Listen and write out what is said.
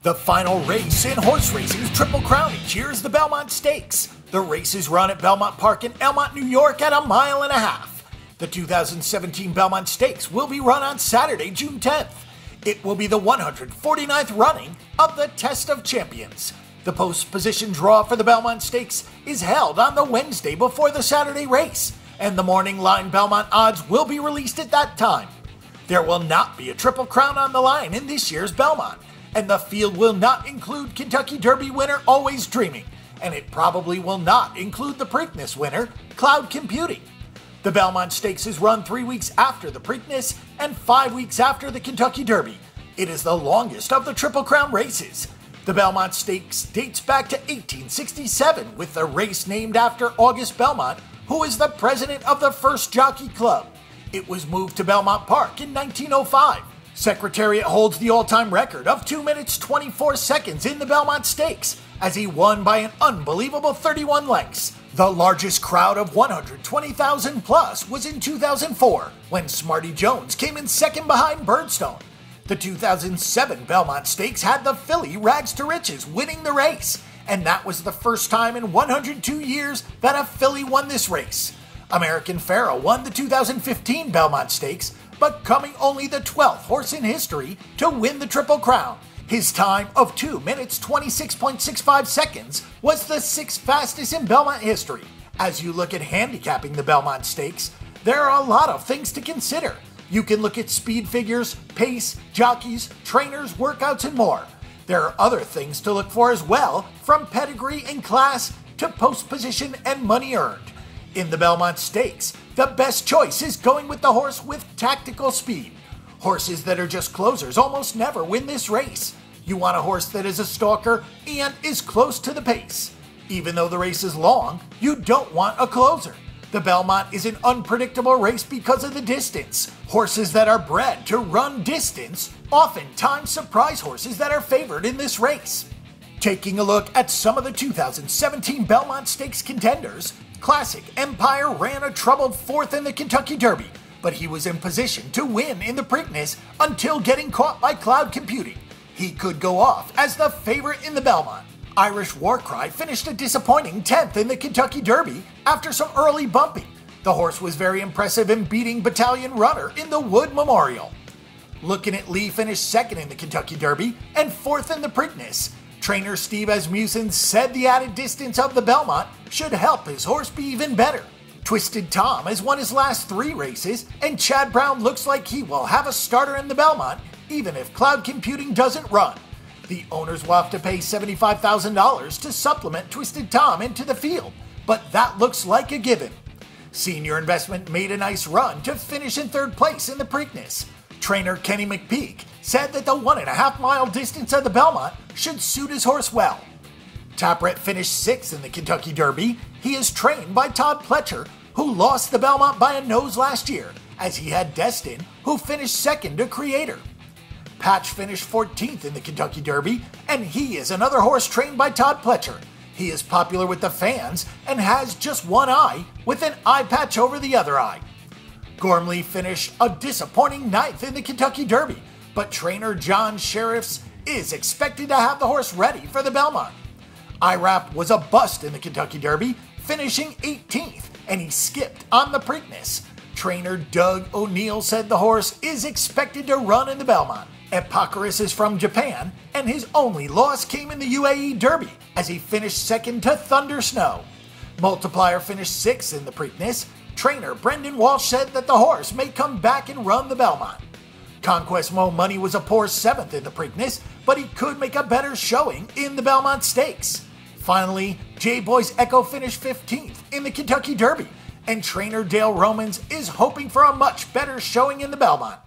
The final race in horse racing's Triple Crown each year is the Belmont Stakes. The race is run at Belmont Park in Elmont, New York at 1.5 miles. The 2017 Belmont Stakes will be run on Saturday, June 10th. It will be the 149th running of the Test of Champions. The post-position draw for the Belmont Stakes is held on the Wednesday before the Saturday race, and the morning line Belmont odds will be released at that time. There will not be a Triple Crown on the line in this year's Belmont, and the field will not include Kentucky Derby winner Always Dreaming, and it probably will not include the Preakness winner, Cloud Computing. The Belmont Stakes is run 3 weeks after the Preakness and 5 weeks after the Kentucky Derby. It is the longest of the Triple Crown races. The Belmont Stakes dates back to 1867 with the race named after August Belmont, who is the president of the First Jockey Club. It was moved to Belmont Park in 1905. Secretariat holds the all-time record of 2 minutes 24 seconds in the Belmont Stakes, as he won by an unbelievable 31 lengths. The largest crowd of 120,000 plus was in 2004, when Smarty Jones came in second behind Birdstone. The 2007 Belmont Stakes had the filly Rags to Riches winning the race, and that was the first time in 102 years that a filly won this race. American Pharoah won the 2015 Belmont Stakes, but coming only the 12th horse in history to win the Triple Crown. His time of 2 minutes 26.65 seconds was the 6th fastest in Belmont history. As you look at handicapping the Belmont Stakes, there are a lot of things to consider. You can look at speed figures, pace, jockeys, trainers, workouts, and more. There are other things to look for as well, from pedigree and class to post position and money earned. In the Belmont Stakes, the best choice is going with the horse with tactical speed. Horses that are just closers almost never win this race. You want a horse that is a stalker and is close to the pace. Even though the race is long, you don't want a closer. The Belmont is an unpredictable race because of the distance. Horses that are bred to run distance oftentimes surprise horses that are favored in this race. Taking a look at some of the 2017 Belmont Stakes contenders, Classic Empire ran a troubled 4th in the Kentucky Derby, but he was in position to win in the Preakness until getting caught by Cloud Computing. He could go off as the favorite in the Belmont. Irish Warcry finished a disappointing 10th in the Kentucky Derby after some early bumping. The horse was very impressive in beating Battalion Runner in the Wood Memorial. Looking at Lee finished 2nd in the Kentucky Derby and 4th in the Preakness. Trainer Steve Asmussen said the added distance of the Belmont should help his horse be even better. Twisted Tom has won his last 3 races, and Chad Brown looks like he will have a starter in the Belmont, even if Cloud Computing doesn't run. The owners will have to pay $75,000 to supplement Twisted Tom into the field, but that looks like a given. Senior Investment made a nice run to finish in 3rd place in the Preakness. Trainer Kenny McPeak said that the 1.5 mile distance of the Belmont should suit his horse well. Tapret finished 6th in the Kentucky Derby. He is trained by Todd Pletcher, who lost the Belmont by a nose last year, as he had Destin, who finished 2nd to Creator. Patch finished 14th in the Kentucky Derby, and he is another horse trained by Todd Pletcher. He is popular with the fans and has just one eye, with an eye patch over the other eye. Gormley finished a disappointing 9th in the Kentucky Derby, but trainer John Sheriffs is expected to have the horse ready for the Belmont. IRAP was a bust in the Kentucky Derby, finishing 18th, and he skipped on the Preakness. Trainer Doug O'Neill said the horse is expected to run in the Belmont. Epocharis is from Japan, and his only loss came in the UAE Derby, as he finished 2nd to Thunder Snow. Multiplier finished 6th in the Preakness. Trainer Brendan Walsh said that the horse may come back and run the Belmont. Conquest Mo Money was a poor 7th in the Preakness, but he could make a better showing in the Belmont Stakes. Finally, J-Boy's Echo finished 15th in the Kentucky Derby, and trainer Dale Romans is hoping for a much better showing in the Belmont.